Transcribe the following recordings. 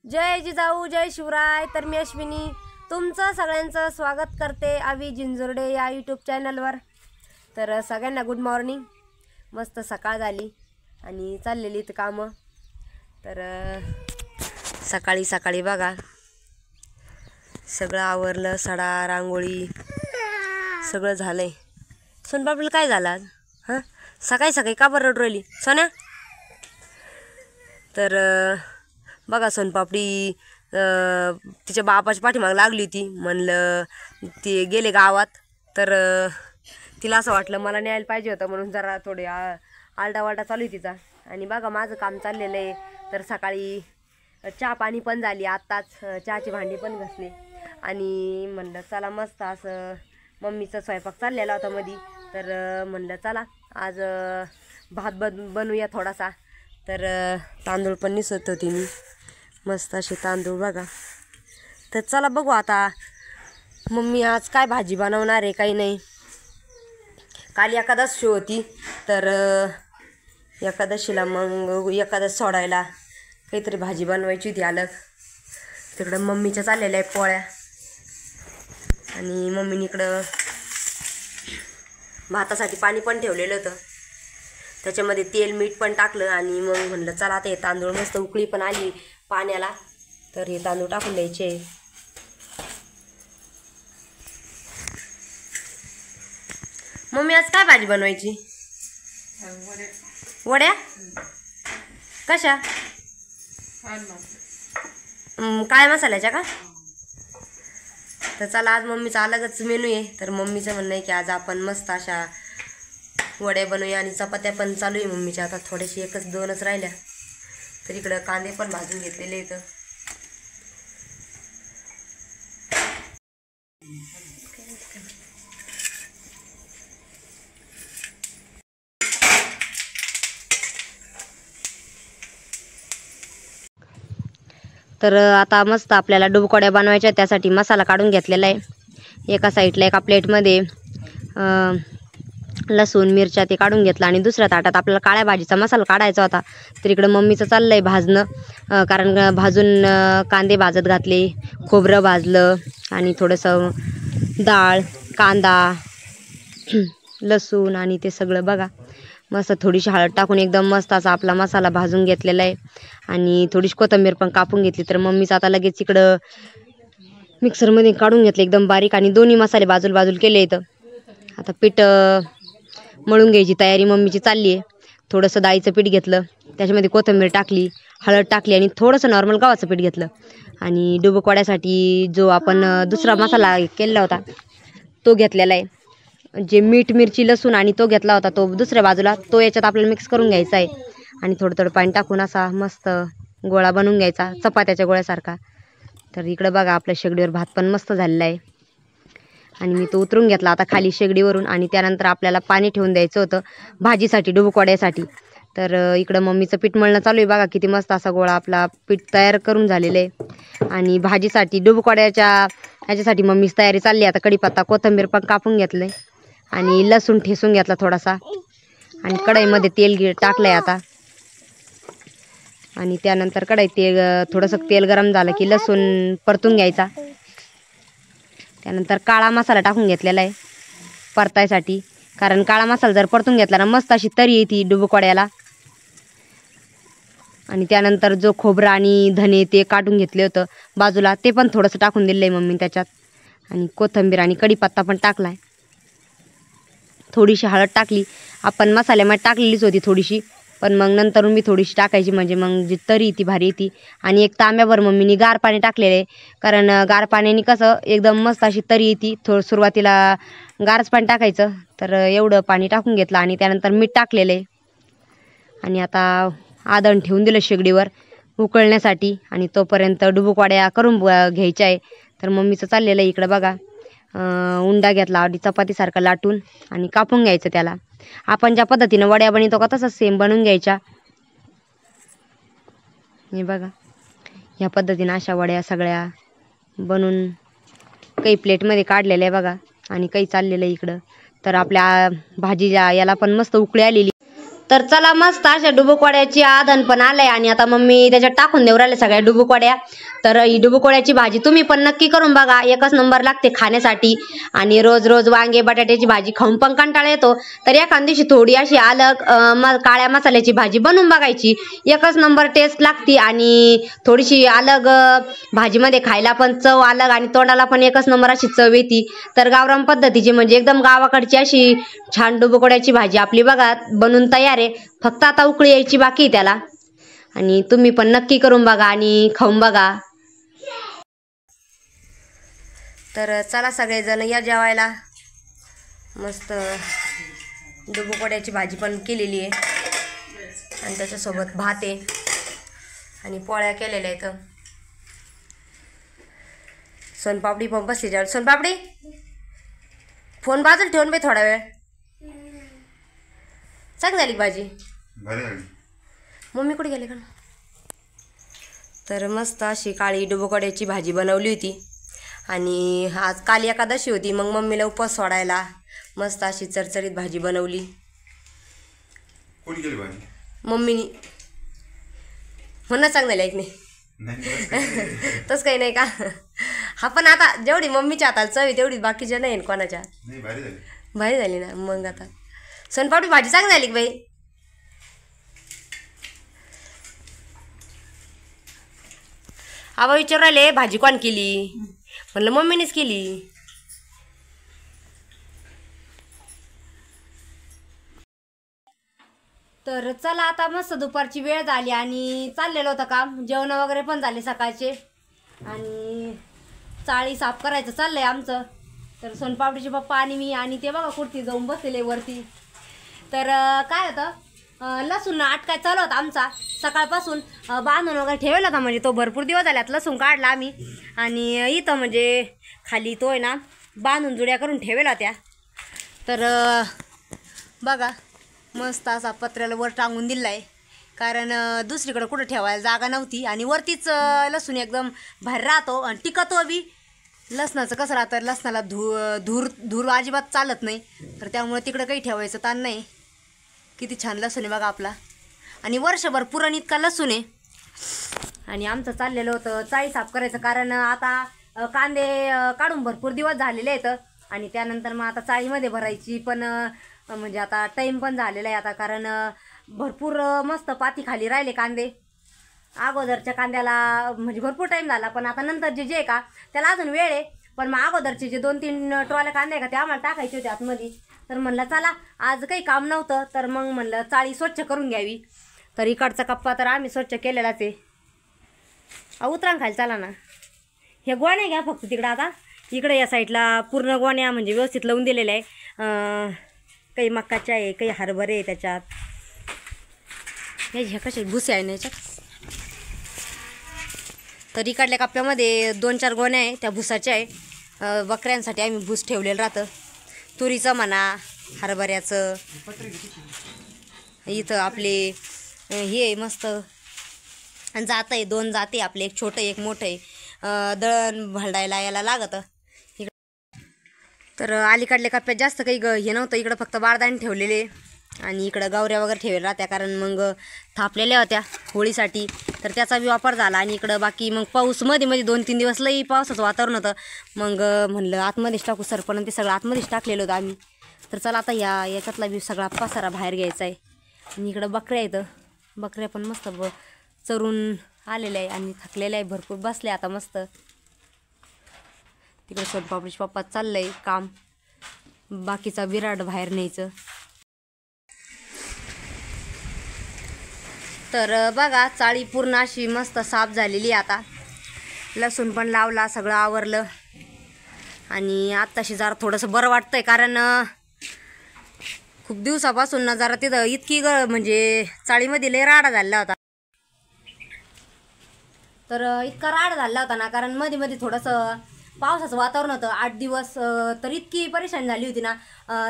जय जिजाऊ जय शिवराय। तर मी अश्विनी तुमचं सगळ्यांचं स्वागत करते आवी जिंजुर्डे या यूट्यूब चॅनलवर। तर सगळ्यांना गुड मॉर्निंग। मस्त सकाळ झाली आणि चाललेली इथं कामं। तर सकाळी सकाळी बघा सगळं आवरलं, सडा रांगोळी सगळं झालंय। सोनपापडीला काय झालं आज? हां सकाळी सकाळी का बरं रडली सोन्या? तर बघा सोनपापडी तिच्या बापाच्या पाठीमाग लागली होती। म्हणलं ती गेले गावात, तर तिला असं वाटलं मला न्यायला पाहिजे होतं, म्हणून जरा थोडे आलडावालडा चालू आहे तिचा। आणि बघा माझं काम चाललेलं आहे। तर सकाळी चहा पाणी पण झाली, आत्ताच चहाची भांडी पण घासली आणि म्हणलं चला मस्त असं मम्मीचा स्वयंपाक चाललेला होता मधी। तर म्हणलं चला आज भात बनवूया थोडासा। तर तांदूळ पण निसत होती मी, मस्त असे तांदूळ बघा। तर चला बघू आता मम्मी आज काय भाजी बनवणार आहे काही नाही। काल एकादशी होती, तर एकादशीला मग एकादश सोडायला काहीतरी भाजी बनवायची होती अलग। तिकडं मम्मीच्या चाललेल्या आहे पोळ्या आणि मम्मीने इकडं भातासाठी पाणी पण ठेवलेलं होतं, त्याच्यामध्ये तेल मीठ पण टाकलं आणि मग म्हणलं चला आता हे तांदूळ मस्त उकळी पण आली पाण्याला, तर हे तांदूळ टाकून द्यायचे। मम्मी आज काय भाजी बनवायची? वड्या कशा? काय मसाल्याच्या का? तर चला आज मम्मीचा अलगच मेनू आहे। तर मम्मीचं म्हणणं आहे की आज आपण मस्त अशा वड्या बनवूया आणि चपात्या पण चालू आहे मम्मीच्या। आता थोड्याशी एकच दोनच राहिल्या, तर इकडं कांदे पण भाजून घेतलेले आहेत। तर आता मस्त आपल्याला डुबकोड्या बनवायच्या, त्यासाठी मसाला काढून घेतलेला आहे। एका साईडला एका प्लेटमध्ये लसूण मिरच्या ते काढून घेतला आणि दुसऱ्या ताटात आपल्याला काळ्या भाजीचा मसाला काढायचा होता। तर इकडं मम्मीचं चाललं आहे भाजणं, कारण भाजून कांदे भाजत घातले, खोबरं भाजलं आणि थोडंसं डाळ कांदा लसूण आणि ते सगळं बघा मस्त थोडीशी हळद टाकून एकदम मस्त असा आपला मसाला भाजून घेतलेला आहे। आणि थोडीशी कोथिंबीर पण कापून घेतली। तर मम्मीचं आता लगेच इकडं मिक्सरमध्ये काढून घेतले एकदम बारीक आणि दोन्ही मसाले बाजूला बाजूला केले इथं। आता पीठ मळून घ्यायची तयारी मम्मीची चालली आहे। थोडंसं डाळीचं पीठ घेतलं, त्याच्यामध्ये कोथिंबीर टाकली, हळद टाकली आणि थोडंसं नॉर्मल गव्हाचं पीठ घेतलं। आणि डुबकोड्यासाठी जो आपण दुसरा मसाला केलेला होता तो घेतलेला आहे, जे मीठ मिरची लसूण आणि तो घेतला होता तो दुसऱ्या बाजूला, तो याच्यात आपल्याला मिक्स करून घ्यायचा आहे। आणि थोडं थोडं पाणी टाकून असा मस्त गोळा बनवून घ्यायचा चपात्याच्या गोळ्यासारखा। तर इकडं बघा आपल्या शेगडीवर भात पण मस्त झालेला आहे आणि मी तो उतरून घेतला आता खाली शेगडीवरून। आणि त्यानंतर आपल्याला पाणी ठेवून द्यायचं होतं भाजीसाठी डुबकोड्यासाठी। तर इकडं मम्मीचं पीठ मळणं चालू आहे बघा, किती मस्त असा गोळा आपला पीठ तयार करून झालेलं आहे। आणि भाजीसाठी डुबकोड्याच्या ह्याच्यासाठी मम्मीची तयारी चालली आहे। आता कढीपत्ता कोथिंबीर पण कापून घेतलं आणि लसूण ठेसून घेतला थोडासा आणि कढईमध्ये तेल टाकलंय आता। आणि त्यानंतर कढईत थोडंसं तेल गरम झालं की लसूण परतून घ्यायचा। त्यानंतर काळा मसाला टाकून घेतलेला आहे परतायसाठी, कारण काळा मसाला जर परतून घेतला ना मस्त अशी तरी येते डुबकोड्याला। आणि त्यानंतर जो खोबरा आणि धने ते काढून घेतले होतं बाजूला, ते पण थोडंसं टाकून दिलं आहे मम्मी त्याच्यात। आणि कोथिंबीर आणि कढीपत्ता पण टाकला आहे, थोडीशी हळद टाकली। आपण मसाल्यामध्ये टाकलेलीच होती थोडीशी, पण मग नंतर मी थोडीशी टाकायची म्हणजे मग जी तरी ती भारी येते। आणि एक तांब्यावर मम्मीने गार पाणी टाकलेलं आहे, कारण गार पाण्याने कसं एकदम मस्त अशी तरी येते। सुरुवातीला गारच पाणी टाकायचं, तर एवढं पाणी टाकून घेतलं आणि त्यानंतर मीठ टाकलेलं आहे। आणि आता आदण ठेवून दिलं शेगडीवर उकळण्यासाठी आणि तोपर्यंत डुबकोड्या करून घ्यायच्या आहे। तर मम्मीचं चाललेलं आहे इकडं बघा, उंडा घेतला आणि चपातीसारखा लाटून आणि कापून घ्यायचं त्याला। आपण ज्या पद्धतीनं वड्या बनवतो का तसंच सेम बनवून घ्यायच्या। हे बघा ह्या पद्धतीनं अशा वड्या सगळ्या बनवून काही प्लेटमध्ये काढलेल्या आहे बघा, आणि काही चाललेलं आहे इकडं। तर आपल्या भाजीच्या याला पण मस्त उकळी आलेली, तर चला मस्त अशा डुबुकवड्याची आधण पण आलंय आणि आता मम्मी त्याच्यात टाकून देऊ राहिले सगळ्या डुबुकवड्या. तर ही डुबुकवड्याची भाजी तुम्ही पण नक्की करून बघा, एकच नंबर लागते खाण्यासाठी. आणि रोज रोज वांगे बटाट्याची भाजी खाऊन पण कंटाळा येतो, तर एखाद दिवशी थोडी अशी अलग काळ्या मसाल्याची भाजी बनवून बघायची, एकच नंबर टेस्ट लागते. आणि थोडीशी अलग भाजीमध्ये खायला पण चव अलग आणि तोंडाला पण एकच नंबर अशी चव येते. तर गावरान पद्धतीची म्हणजे एकदम गावाकडची अशी छान डुबुकवड्याची भाजी आपली बघा बनून तयार आहे. फक्त आता उकळी यायची बाकी आहे त्याला. आणि तुम्ही पण नक्की करून बघा आणि खाऊन बघा. तर चला सगळेजण या जेवायला. मस्त डुबुकवड्याची भाजी पण केलेली आहे आणि त्याच्यासोबत भात आहे आणि पोळ्या केलेल्या आहेत. सोनपापडी पण बसली जेवायला. सोनपापडी फोन बाजूला ठेवून बाई थोडा वेळ. चांग झाली भाजी. मम्मी कुठे गेली का? तर मस्त अशी काळी डुबुकवड्याची भाजी बनवली होती आणि आज काल एकादशी होती, मग मम्मीला उपवास सोडायला मस्त अशी चरचरीत भाजी बनवली. कोणी केली भाजी? मम्मीनी. म्हणून चांगलं ऐक नाही तसं काही नाही का? हा पण आता जेवढी मम्मीच्या हाताला चव आहे तेवढी बाकीच्या नाही कोणाच्या. भारी झाली ना मग. आता सोनपापडी भाजी चांगली झाली की बाई. आबा विचारू राहिले भाजी कोण केली, म्हणलं मम्मीनेच केली. तर चला आता मस्त दुपारची वेळ झाली आणि चाललेलं होतं काम, जेवण वगैरे पण झाले सकाळचे आणि चाळी साफ करायचं चाललंय आमचं. तर सोनपापडीचे पप्पा आणि मी आणि ते बघा कुर्ती जाऊन बसलेले वरती. तर काय होतं, लसूण आटकाय चालू होता आमचा सकाळपासून, बांधून वगैरे ठेवला होता. म्हणजे तो भरपूर दिवस झाल्यात लसूण काढला आम्ही आणि इथं म्हणजे खाली तो आहे ना बांधून जुड्या करून ठेवला त्या. तर बघा मस्त असा पत्र्याला वर टांगून दिला आहे, कारण दुसरीकडं कुठं ठेवायला जागा नव्हती आणि वरतीच लसूण एकदम बाहेर राहतो आणि टिकतो बी. लसणाचं कसं राहतं, लसणाला धूर अजिबात चालत नाही, तर त्यामुळे तिकडं काही ठेवायचं ताण नाही. किती छान लसूण आहे बघा आपला आणि वर्षभर पुरण इतका लसूण आहे. आणि आमचं चाललेलं होतं चाळी साफ करायचं, कारण आता कांदे काढून भरपूर दिवस झालेले आहेत आणि त्यानंतर मग आता चाळीमध्ये भरायची पण म्हणजे आता टाईम पण झालेला आहे आता, कारण भरपूर मस्त पाती खाली राहिले कांदे. अगोदरच्या कांद्याला म्हणजे भरपूर टाईम झाला, पण आता नंतर जे आहे का त्याला अजून वेळ आहे. पण मग अगोदरचे जे 2-3 ट्रॉल्या कांदे आहे का ते आम्हाला टाकायचे होते आतमध्ये. तर म्हणलं चला आज काही काम नव्हतं, तर मग म्हणलं चाळी स्वच्छ करून घ्यावी. तर इकडचा कप्पा तर आम्ही स्वच्छ केलेलाच आहे. उतरांग खायला चला ना. हे गोण्या घ्या फक्त तिकडं. आता इकडे या साईडला पूर्ण गोण्या म्हणजे व्यवस्थित लावून दिलेल्या आहे. काही मक्काच्या आहे, काही हरभरे आहे त्याच्यात. ह्या कशा भुसे आहे ना याच्यात. तर इकडल्या कप्प्यामध्ये 2-4 गोण्या आहे त्या भुसाच्या आहे. बकऱ्यांसाठी आम्ही भूस ठेवलेलं राहतं, तुरीचं म्हणा हरभऱ्याचं. इथं आपले हे आहे मस्त जात आहे, 2 जाते आपले, एक छोटं एक मोठं आहे. दळण भरडायला याला लागतं. तर अलीकडल्या कप्प्यात जास्त काही हे नव्हतं, इकडं फक्त बारदाणी ठेवलेले आणि इकडं गावऱ्या वगैरे ठेवल्या राहत्या, कारण मग थापलेल्या होत्या होळीसाठी, तर त्याचा बी वापर झाला. आणि इकडं बाकी मग पाऊस मध्ये 2-3 दिवस लई पावसाचं वातावरण होतं, मग म्हणलं आतमध्येच टाकू सरपण, ते सगळं आतमध्येच टाकलेलं होतं आम्ही. तर चला आता याच्यातला बी सगळा पसारा बाहेर घ्यायचा आहे. आणि इकडं बकऱ्या येतं, बकऱ्या पण मस्त चरून आलेल्या आहे आणि थकलेल्या आहे भरपूर, बसले आता मस्त. तिकडे सोनपापडीचे पप्पा चाललं आहे काम, बाकीचा विराट बाहेर न्यायचं. तर बघा चाळी पूर्ण अशी मस्त साफ झालेली. आता लसूण पण लावला, सगळं आवरलं आणि आत्ताशी जरा थोडंसं बरं वाटतंय, कारण खूप दिवसापासून ना जरा तिथं इतकी म्हणजे चाळीमध्ये लय राडा झालेला होता. तर इतका राडा झाला होता ना, कारण मध्ये थोडंसं पावसाचं वातावरण होतं 8 दिवस, तर इतकी परेशानी झाली होती ना.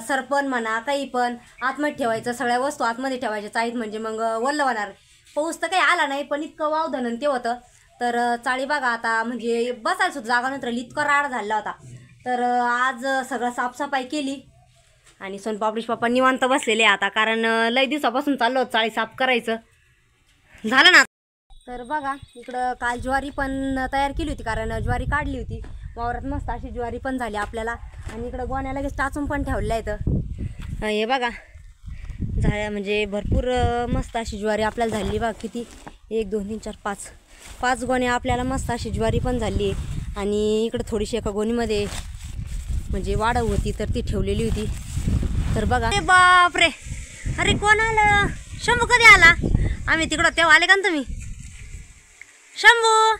सरपण म्हणा काही पण आतमध्ये ठेवायचं, सगळ्या वस्तू आतमध्ये ठेवायच्या चाळीत, म्हणजे मग वल्ल होणार. पाऊस तर काही आला नाही, पण इतकं वावधन ते होतं. तर चाळी बघा आता म्हणजे बसायला सुद्धा जागा नव्हती, इतका राडा झाला होता. तर आज सगळं साफसफाई केली आणि सोनपापडीश पप्पा निवांत बसलेले आता, कारण लय दिवसापासून चाललो होतं चाळी साफ करायचं, झालं ना. तर बघा इकडं काल ज्वारी पण तयार केली होती, कारण ज्वारी काढली होती वावरात, मस्त अशी ज्वारी पण झाली आपल्याला. आणि इकडं गोण्या लगेच टाचून पण ठेवल्या आहेत. हे बघा झाल्या म्हणजे भरपूर मस्त अशी ज्वारी आपल्याला झाली बघा. किती 1 2 3 4 5 गोण्या आपल्याला मस्त अशी ज्वारी पण झाली आहे. आणि इकडं थोडीशी एका गोणीमध्ये म्हणजे वाढव होती तर ती ठेवलेली होती. तर बघा बाप रे, अरे कोण आलं? शंभू कधी आला? आम्ही तिकडं तेव्हा आले का तुम्ही? शंभू.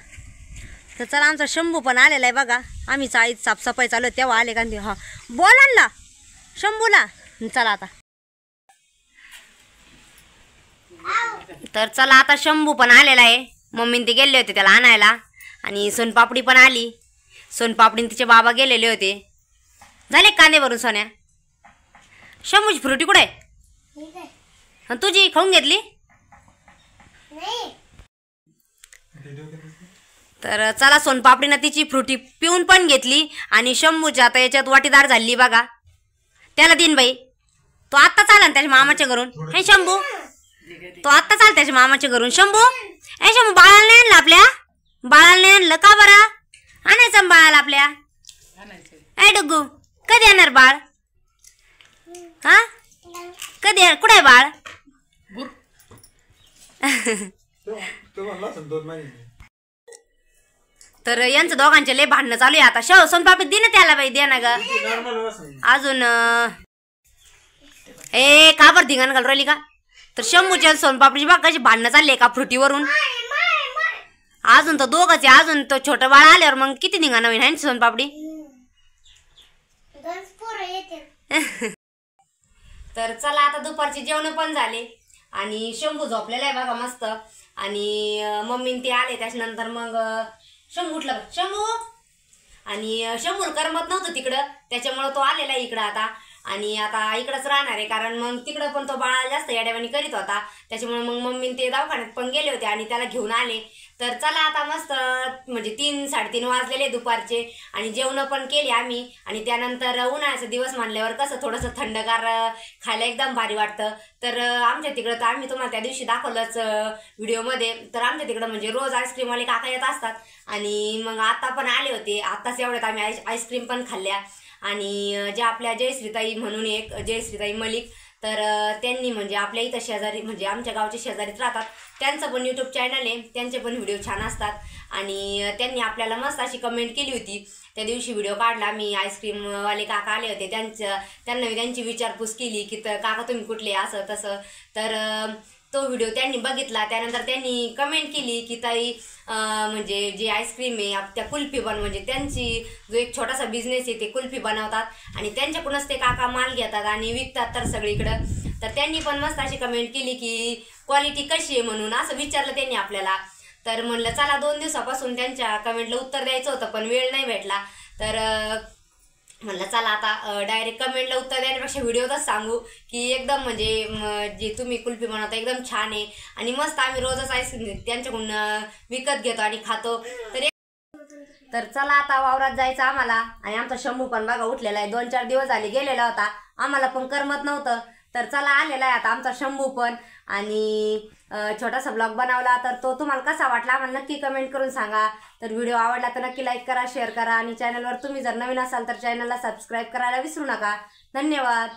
तर चला आमचा शंभू पण आलेला आहे बघा. आम्ही चाळीत साफसफाई चालू आहे तेव्हा आले का ते. हा बोल आणला शंभूला. चला आता. तर चला आता शंभू पण आलेला आहे. मम्मीने ते गेले होते त्याला आणायला. आणि सोनपापडी पण आली. सोनपापडीने तिचे बाबा गेलेले होते. झाले कांदे भरून सोन्या? शंभूची फ्रुटी कुठे आहे? तुझी खाऊन घेतली? तर चला सोनपापडीनं तिची फ्रुटी पिऊन पण घेतली. आणि शंभूच्या आता याच्यात वाटीदार झाली बघा. त्याला दिन बाई, तो आत्ता चाला ना त्याच्या मामाच्या घरून. हे शंभू, तो आत्ता चाल त्याच्या मामाच्या घरून. शंभू, ए शंभू, बाळाला नाही आणलं आपल्या? बाळाला नाही आणलं का बरं? आणायचं बाळाला आपल्या. ए डुग्गू, कधी येणार बाळ? हा कधी? कुठे आहे बाळ? तर यांचं दोघांचे लय भांडणं चालू आहे आता. सोनपापडी दे ना त्याला बाई, दे ना ग अजून. ए का बरं धिंगाण घालून राहिली का? तर शंभूच्या सोनपापडीची बघ कशी भांडणं चालली आहे का फ्रुटीवरून. अजून तो दोघंच आहे. अजून तो छोटं बाळ आल्यावर मग किती धिंगाणं होईल आहे सोनपापडी. तर चला आता दुपारचे जेवण पण झाले. आणि शंभू झोपलेला आहे बघा मस्त. आणि मम्मीन ते आले त्याच्यानंतर मग शंभू उठला. शंभू, आणि शंभूला करमत नव्हतं तिकडं, त्याच्यामुळं तो आलेला आहे इकडं आता. आणि आता इकडंच राहणार आहे, कारण मग तिकडं पण तो बाळा जास्त याड्यावानी करीत होता. त्याच्यामुळे मग मम्मीन ते दवाखान्यात पण गेले होते आणि त्याला घेऊन आले. तर चला आता मस्त म्हणजे 3 3:30 वाजलेले दुपारचे. आणि जेवण पण केले आम्ही. आणि त्यानंतर उन्हाळ्याचा दिवस मानल्यावर कसं थोडंसं थंडगार खायला एकदम भारी वाटतं. तर आमच्या तिकडं तर आम्ही तुम्हाला त्या दिवशी दाखवलंच व्हिडिओमध्ये. तर आमच्या तिकडं म्हणजे रोज आईस्क्रीमवाले काका येत असतात. आणि मग आता पण आले होते. आत्ताच एवढ्यात आम्ही आईस्क्रीम पण खाल्ल्या. आणि ज्या आपल्या जयश्रीताई म्हणून एक जयश्रीताई मलिक, तर त्यांनी म्हणजे आपल्या इथं शेजारी म्हणजे आमच्या गावच्या शेजारीच राहतात. त्यांचं पण यूट्यूब चॅनल आहे. त्यांचे पण व्हिडिओ छान असतात. आणि त्यांनी आपल्याला मस्त अशी कमेंट केली होती. त्या दिवशी व्हिडिओ काढला मी. आईस्क्रीमवाले काका आले होते, त्यांना मी त्यांची विचारपूस केली की काका तुम्ही कुठले असं तसं. तर तो व्हिडिओ त्यांनी बघितला. त्यानंतर त्यांनी कमेंट केली की ताई म्हणजे जे आईस्क्रीम आहे त्या कुल्फी म्हणजे त्यांची जो एक छोटासा बिझनेस आहे ते कुल्फी बनवतात. आणि त्यांच्याकडूनच ते काका माल घेतात आणि विकतात तर सगळीकडं. तर त्यांनी पण मस्त अशी कमेंट केली की क्वालिटी कशी आहे म्हणून असं विचारलं त्यांनी आपल्याला. तर म्हणलं चला 2 दिवसापासून त्यांच्या कमेंटला उत्तर द्यायचं होतं पण वेळ नाही भेटला. तर म्हणलं चला आता डायरेक्ट कमेंटला उत्तर देण्यापेक्षा व्हिडिओतच सांगू की एकदम म्हणजे जे तुम्ही कुल्फी बनवता एकदम छान आहे. आणि मस्त आम्ही रोजच आईस्क्रीम त्यांच्याकडून विकत घेतो आणि खातो. तर चला आता वावरात जायचं आम्हाला. आणि आमचा शंभू पण बघा उठलेला आहे. 2 4 दिवस झाले गेलेला होता. आम्हाला पण करमत नव्हतं. तर चला आलेला आहे आता आमचा शंभू पण. आणि छोटासा ब्लॉग बनवला. तर तो तुम्हाला कसा वाटला आम्हाला नक्की कमेंट करून सांगा. तर व्हिडिओ आवडला तर नक्की लाईक करा, शेअर करा. आणि चॅनलवर तुम्ही जर नवीन असाल तर चॅनलला सबस्क्राईब करायला विसरू नका. धन्यवाद.